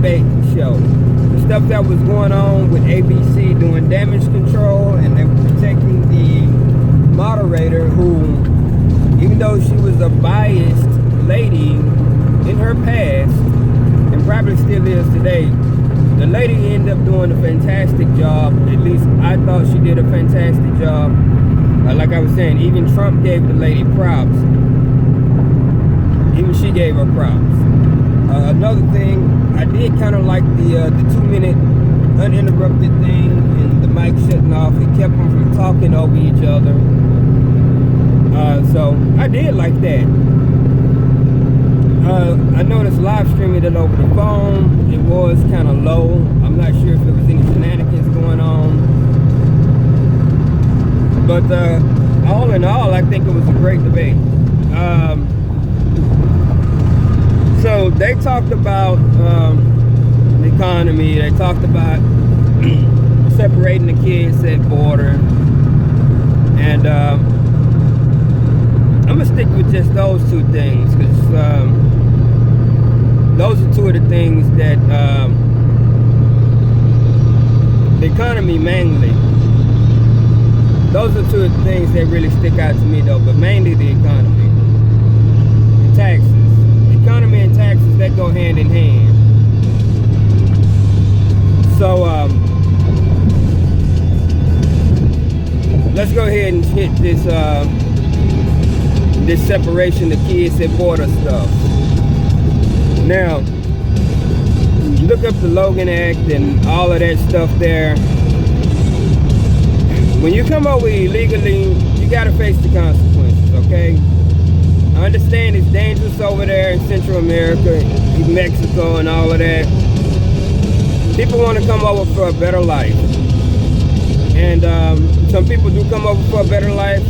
debate show. The stuff that was going on with ABC doing damage control, and they were protecting the moderator who, even though she was a biased lady in her past, and probably still is today, the lady ended up doing a fantastic job. At least I thought she did a fantastic job. Like I was saying, even Trump gave the lady props. Even she gave her props. Another thing, I did kind of like the 2-minute uninterrupted thing and the mic shutting off. It kept them from talking over each other. So I did like that. I noticed live streaming it over the phone. It was kind of low. I'm not sure if there was any shenanigans going on. But all in all, I think it was a great debate. So they talked about the economy. They talked about separating the kids at border. And I'm going to stick with just those two things, because those are two of the things that the economy mainly. Those are two of the things that really stick out to me, though, but mainly the economy and taxes. The economy and taxes, that go hand in hand. So let's go ahead and hit this this separation of kids at border stuff. Now, you look up the Logan Act and all of that stuff there. When you come over illegally, you gotta face the consequences, okay? I understand it's dangerous over there in Central America, Mexico and all of that. People want to come over for a better life. And some people do come over for a better life.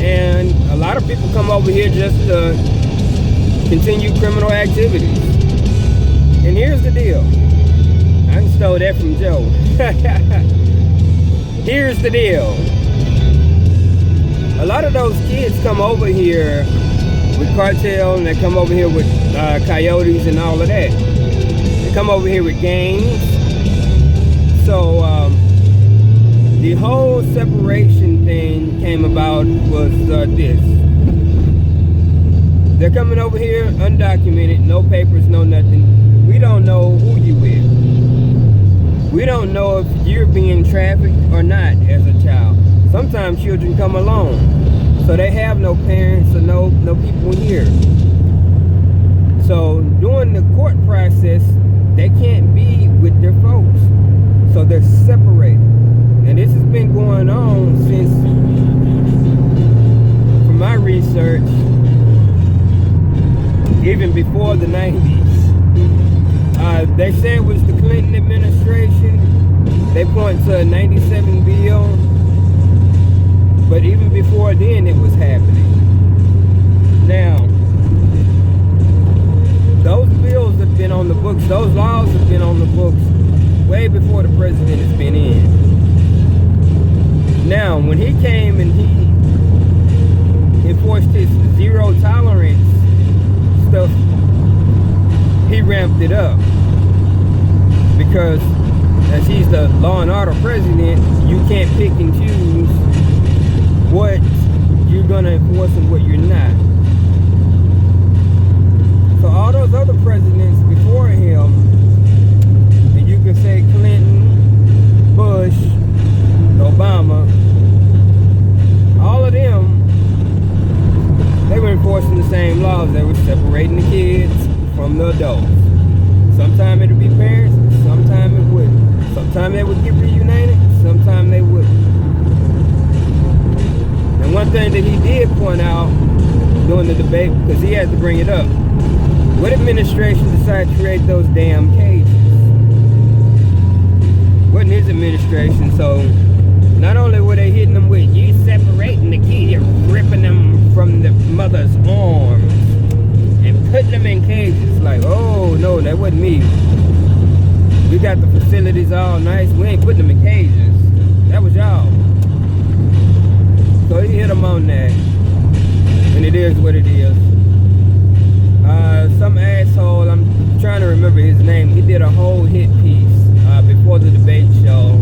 And a lot of people come over here just to continue criminal activities. And here's the deal. I stole that from Joe. Here's the deal. A lot of those kids come over here with cartel, and they come over here with coyotes and all of that. They come over here with gangs. So the whole separation thing came about was this. They're coming over here undocumented, no papers, no nothing. We don't know who you with. We don't know if you're being trafficked or not as a child. Sometimes children come alone, so they have no parents or no people here. So during the court process, they can't be with their folks, so they're separated. And this has been going on since, from my research, even before the 90s. They say it was the Clinton administration. They point to a 97 bill. But even before then, it was happening. Now, those bills have been on the books. Those laws have been on the books way before the president has been in. Now, when he came and he enforced his zero tolerance stuff, he ramped it up. Because as he's the law and order president, you can't pick and choose what you're gonna enforce and what you're not. So all those other presidents before him, and you can say Clinton, Bush, Obama, all of them, they were enforcing the same laws. They were separating the kids from the adults. Sometimes it would be parents, sometimes it wouldn't. Sometimes they would get reunited, sometimes they wouldn't. And one thing that he did point out during the debate, because he had to bring it up, what administration decided to create those damn cages? Wasn't his administration. So not only were they hitting them with, you separating the kid, you're ripping them from the mother's arms and putting them in cages. Like, oh no, that wasn't me. We got the facilities all nice. We ain't putting them in cages. That was y'all. So he hit them on that. And it is what it is. Some asshole, I'm I'm trying to remember his name. He did a whole hit piece before the debate show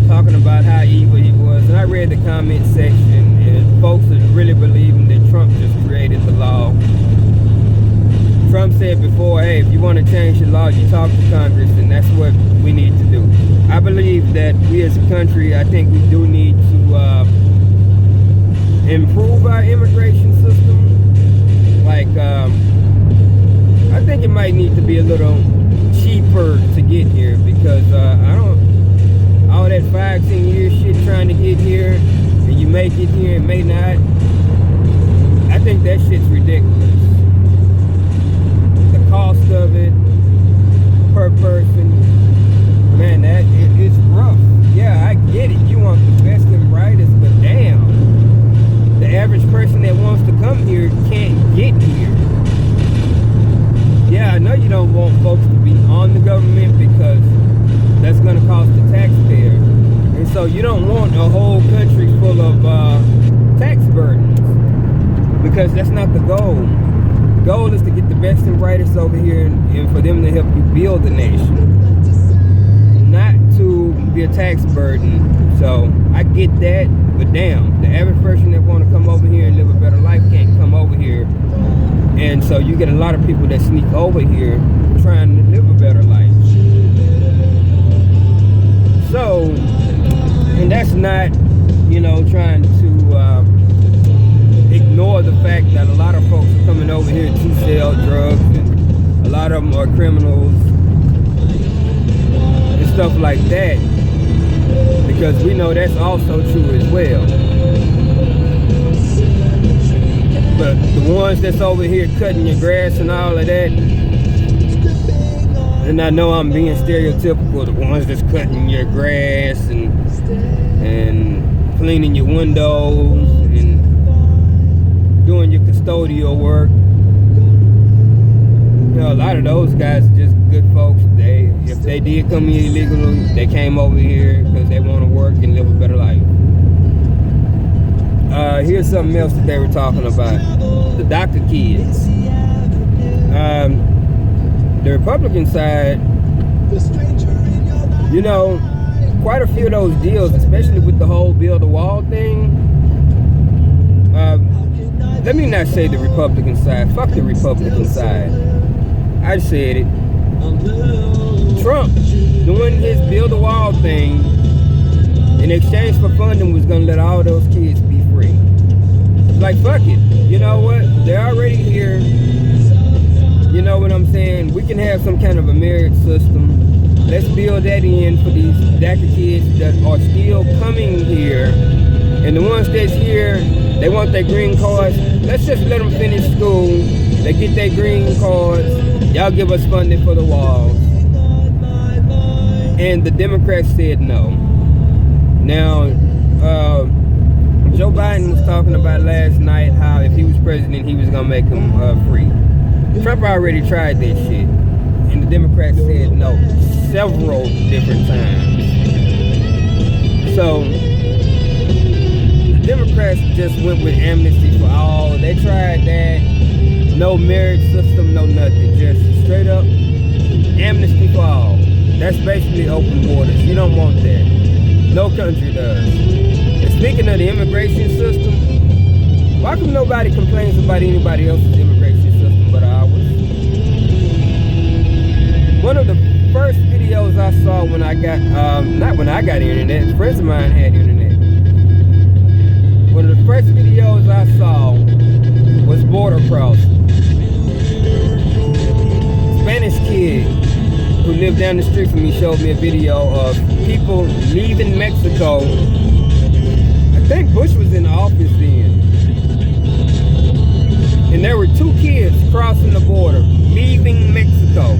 talking about how evil he was. And I read the comment section, and folks are really believing that Trump just created the law. Trump said before, hey, if you want to change the law, you talk to Congress, and that's what we need to do. I believe that we as a country, I think we do need to improve our immigration system. Like, I think it might need to be a little cheaper to get here, because all that 5-10 year shit trying to get here, and you may get here and may not. I think that shit's ridiculous. The cost of it per person, man, it's rough. Yeah, I get it. You want the best and brightest, but damn, the average person that wants to come here can't get here. Yeah, I know you don't want folks to be on the government, because that's going to cost the taxpayer. And so you don't want a whole country full of tax burdens, because that's not the goal. The goal is to get the best and brightest over here, and for them to help you build the nation, not to be a tax burden. So I get that, but damn, the average person that want to come over here and live a better life can't come over here. And so you get a lot of people that sneak over here trying to live a better life. So, and that's not, trying to ignore the fact that a lot of folks are coming over here to sell drugs, and a lot of them are criminals and stuff like that, because we know that's also true as well. But the ones that's over here cutting your grass and all of that, and I know I'm being stereotypical, the ones that's cutting your grass and cleaning your windows and doing your custodial work, a lot of those guys are just good folks. If they did come here illegally, they came over here because they want to work and live a better life. Here's something else that they were talking about. The DACA kids. The Republican side, quite a few of those deals, especially with the whole Build a Wall thing. Let me not say the Republican side. Fuck the Republican side. I said it. Trump doing his Build a Wall thing in exchange for funding was going to let all those kids be free. Like, fuck it. You know what? They're already here. You know what I'm saying? We can have some kind of a merit system. Let's build that in for these DACA kids that are still coming here. And the ones that's here, they want their green cards. Let's just let them finish school. They get their green cards. Y'all give us funding for the walls. And the Democrats said no. Now, Joe Biden was talking about last night how if he was president, he was going to make them free. Trump already tried that shit. And the Democrats said no several different times. So, the Democrats just went with amnesty for all. They tried that. No merit system, no nothing. Just straight up amnesty for all. That's basically open borders. You don't want that. No country does. And speaking of the immigration system, why come nobody complains about anybody else's immigration system but ours? One of the first videos I saw when I got, not when I got internet, friends of mine had internet. One of the first videos I saw was border crossing. Spanish kid who lived down the street from me showed me a video of people leaving Mexico. I think Bush was in office then. And there were 2 kids crossing the border, leaving Mexico.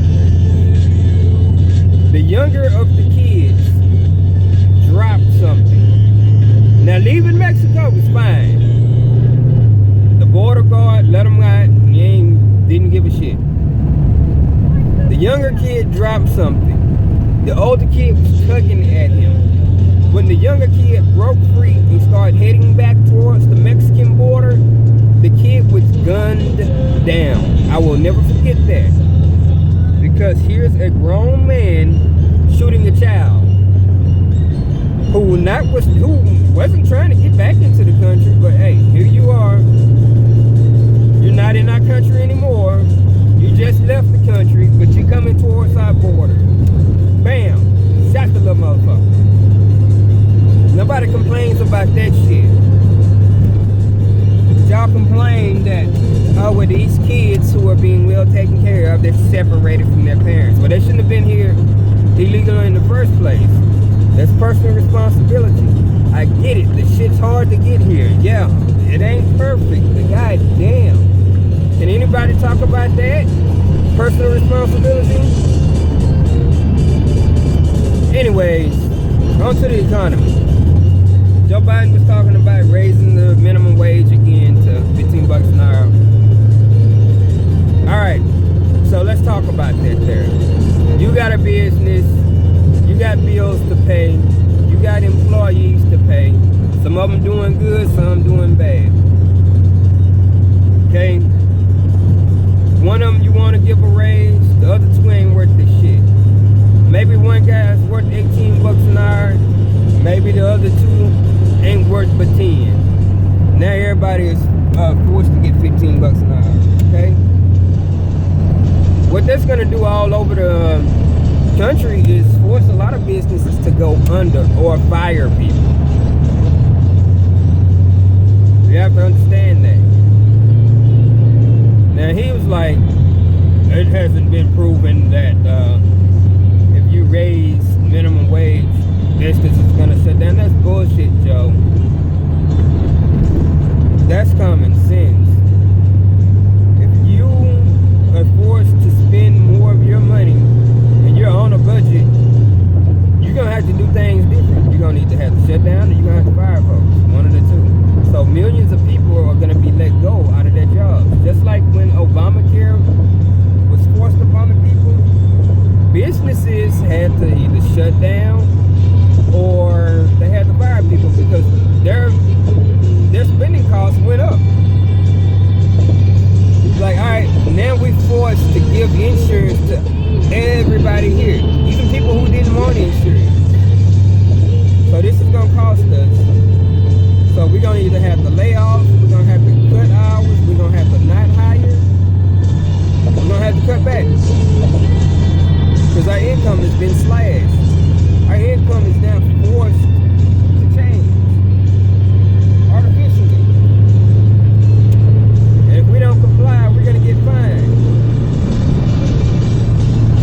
The younger of the kids dropped something. Now, leaving Mexico was fine. The border guard let them out, and he didn't give a shit. The younger kid dropped something. The older kid was tugging at him. When the younger kid broke free and started heading back towards the Mexican border, the kid was gunned down. I will never forget that. Because here's a grown man shooting a child who wasn't trying to get back into the country, but hey, here you are. You're not in our country anymore. You just left the country, but you're coming towards our border. Bam! Shot the little motherfucker. Nobody complains about that shit. Y'all complain that, oh, well, these kids who are being well taken care of, they're separated from their parents. Well, they shouldn't have been here illegally in the first place. That's personal responsibility. I get it. The shit's hard to get here. Yeah, it ain't perfect, but goddamn. Can anybody talk about that? Personal responsibility? Anyways, on to the economy. Joe Biden was talking about raising the minimum wage again to 15 bucks an hour. All right, so let's talk about that there. You got a business, you got bills to pay, you got employees to pay. Some of them doing good, some doing bad. Okay? One of them you want to give a raise, the other two ain't worth the shit. Maybe one guy's worth 18 bucks an hour, maybe the other two ain't worth but 10. Now everybody is forced to get 15 bucks an hour, okay? What that's gonna do all over the country is force a lot of businesses to go under or fire people. You have to understand that. Now he was like, it hasn't been proven that if you raise minimum wage, business is gonna shut down. That's bullshit, Joe. That's common sense. If you are forced to spend more of your money and you're on a budget, you're gonna have to do things different. You're gonna need to have to shut down, or you're gonna have to fire folks. One of the two. So millions of people are gonna be let go out of their jobs. Just like when Obamacare was forced upon the people, businesses had to either shut down or they had to fire people because their spending costs went up. Like, all right, now we're forced to give insurance to everybody here, even people who didn't want insurance. So this is gonna cost us. So we're gonna either have to lay off, we're gonna have to cut hours, we're gonna have to not hire, we're gonna have to cut back. Because our income has been slashed. Our income is now forced to change artificially. And if we don't comply, we're gonna get fined.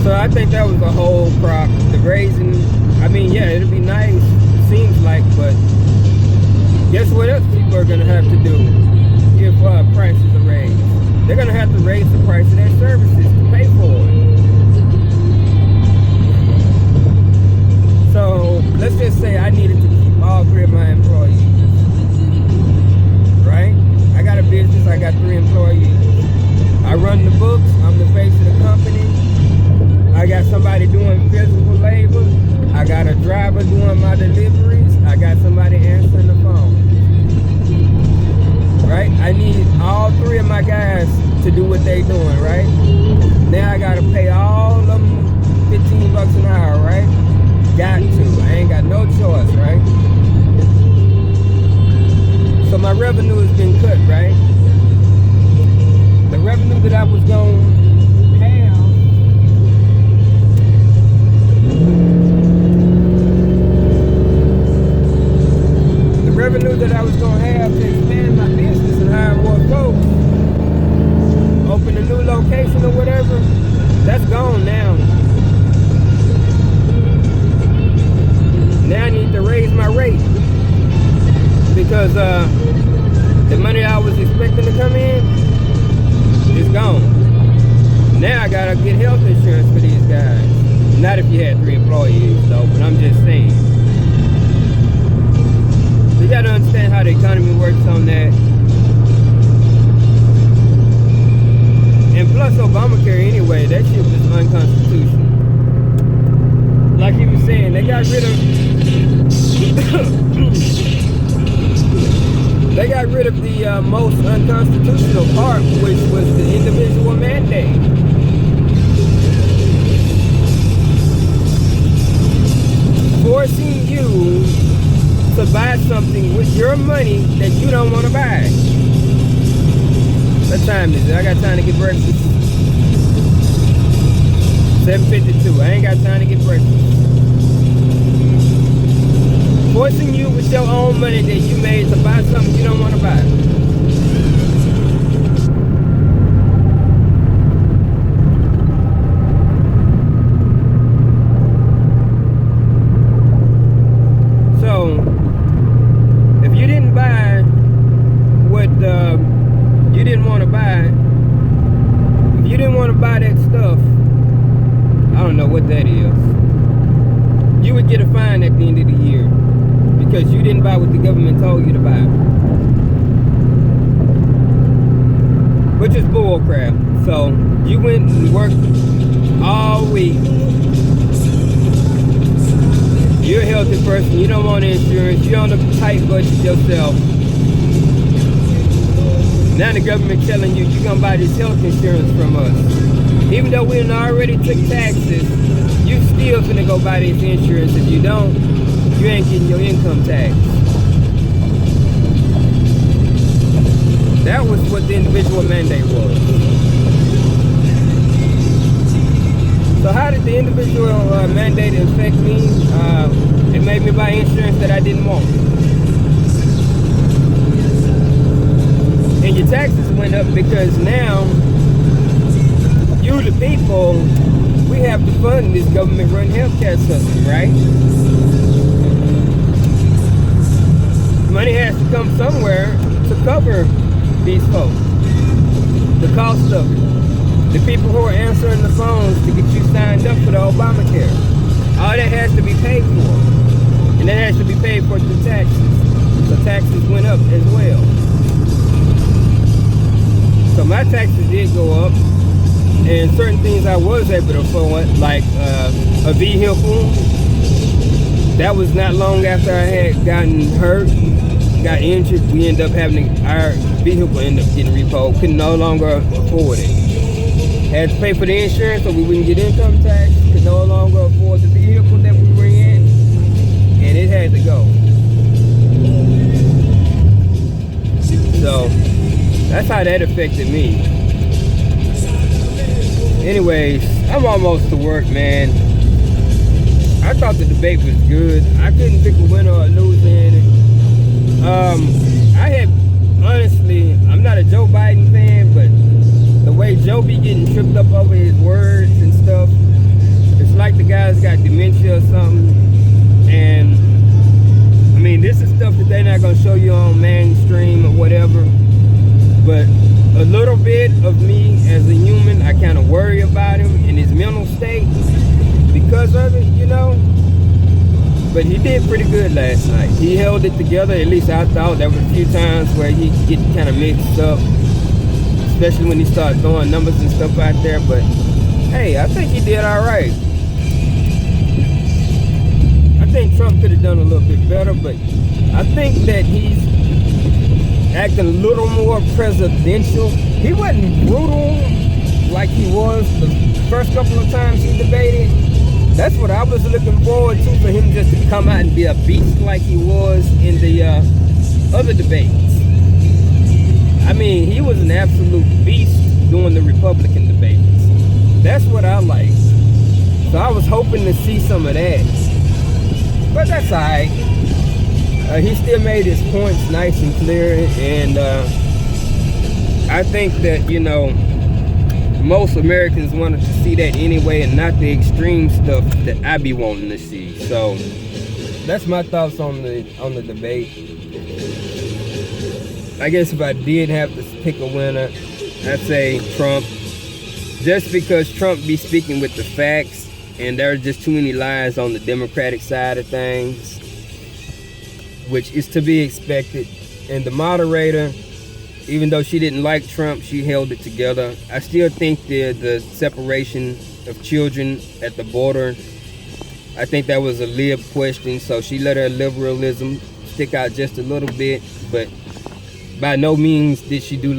So I think that was a whole crop. The raising, I mean, yeah, it'll be nice, it seems like, but guess what else people are gonna have to do if prices are raised? They're gonna have to raise the price of their services to pay for it. So let's just say I needed to keep all 3 of my employees, right? I got a business, I got 3 employees. I run the books, I'm the face of the company. I got somebody doing physical labor. I got a driver doing my deliveries. I got somebody answering the phone. Right? I need all 3 of my guys to do what they doing, right? Now I gotta pay all of them 15 bucks an hour, right? Got to. I ain't got no choice, right? So my revenue has been cut, right? The revenue that I was going to have, the revenue that I was going to have to expand my business and hire more folks, open a new location or whatever, that's gone now. Now I need to raise my rate because the money I was expecting to come in is gone. Now I gotta get health insurance for these guys. Not if you had 3 employees though, but I'm just saying. So you gotta understand how the economy works on that. And plus Obamacare anyway, that shit was unconstitutional. Like he was saying, they got rid of they got rid of the most unconstitutional part, which was the individual mandate. something with your money that you don't want to buy. What time is it? I got time to get breakfast. 7:52. I ain't got time to get breakfast. Forcing you with your own money that you made to buy something you don't want to buy. So, if you didn't buy what you didn't want to buy, if you didn't want to buy that stuff, I don't know what that is, you would get a fine at the end of the year because you didn't buy what the government told you to buy, which is bull crap. So you went and worked all week. You're a healthy person, you don't want insurance, you're on a tight budget yourself. Now the government telling you you're gonna buy this health insurance from us. Even though we already took taxes, you still finna go buy this insurance. If you don't, you ain't getting your income tax. That was what the individual mandate was. So how did the individual mandate affect me? It made me buy insurance that I didn't want. And your taxes went up because now you, the people, we have to fund this government-run healthcare system, right? Money has to come somewhere to cover these folks. The cost of it. The people who are answering the phones to get you signed up for the Obamacare. All that has to be paid for. And that has to be paid for through taxes. So taxes went up as well. So my taxes did go up. And certain things I was able to afford, like a vehicle. That was not long after I had gotten hurt, got injured. We ended up our vehicle ended up getting repoed. Could no longer afford it. Had to pay for the insurance so we wouldn't get income tax. Could no longer afford the vehicle that we were in. And it had to go. So that's how that affected me. Anyways, I'm almost to work, man. I thought the debate was good. I couldn't pick a winner or a loser in it. Honestly, I'm not a Joe Biden fan, but the way Joe be getting tripped up over his words and stuff, it's like the guy's got dementia or something. And I mean, this is stuff that they're not gonna show you on mainstream or whatever, but a little bit of me as a human, I kind of worry about him in his mental state because of it, you know. But he did pretty good last night. He held it together, at least I thought. There were a few times where he get kind of mixed up, especially when he started throwing numbers and stuff out there. But hey, I think he did all right. I think Trump could have done a little bit better, but I think that he's acting a little more presidential. He wasn't brutal like he was the first couple of times he debated. That's what I was looking forward to, for him just to come out and be a beast like he was in the other debates. I mean, he was an absolute beast doing the Republican debates. That's what I like. So I was hoping to see some of that. But that's all right. He still made his points nice and clear, and I think that, you know, most Americans wanted to see that anyway, and not the extreme stuff that I be wanting to see. So that's my thoughts on the debate. I guess if I did have to pick a winner, I'd say Trump, just because Trump be speaking with the facts, and there are just too many lies on the Democratic side of things, which is to be expected. And the moderator, even though she didn't like Trump, she held it together. I still think the separation of children at the border, I think that was a lib question, so she let her liberalism stick out just a little bit, but by no means did she do